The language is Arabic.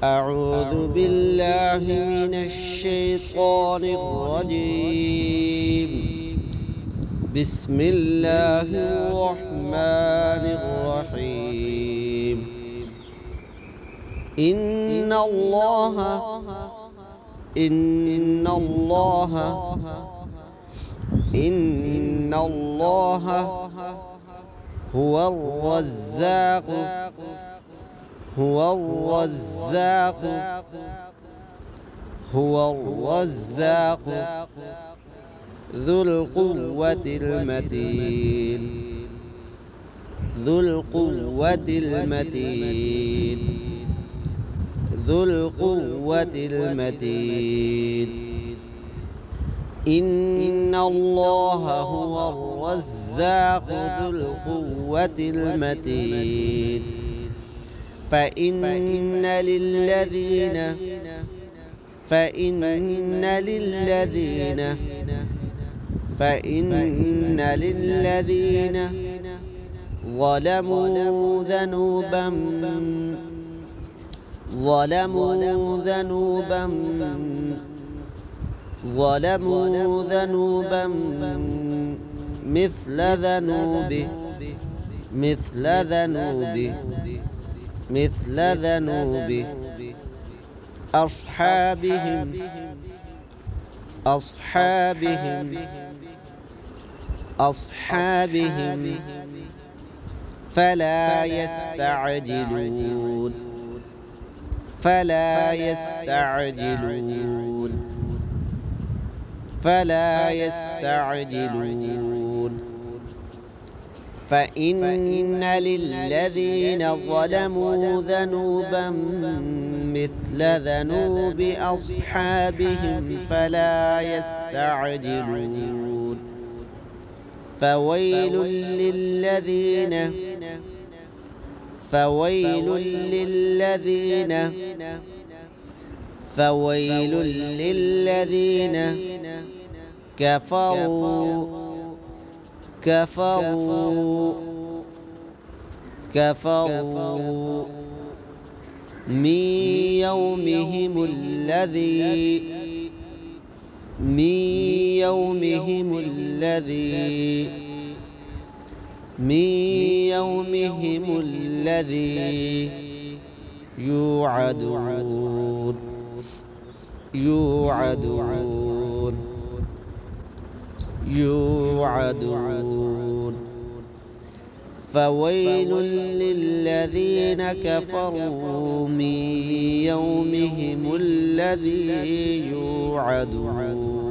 أعوذ بالله من الشيطان الرجيم. بسم الله الرحمن الرحيم. إن الله هو الرزاق ذو القوة المتين. إن الله هو الرزاق ذو القوة المتين. فإن للذين ظلموا ذنوبا مثل ذنوب أصحابهم فلا يستعجلون. فإن للذين ظلموا ذنوبا مثل ذنوب أصحابهم فلا يستعجلون. فويل للذين كفروا من يومهم الذي يوعدون. فويل للذين كفروا من يومهم الذي يوعدون.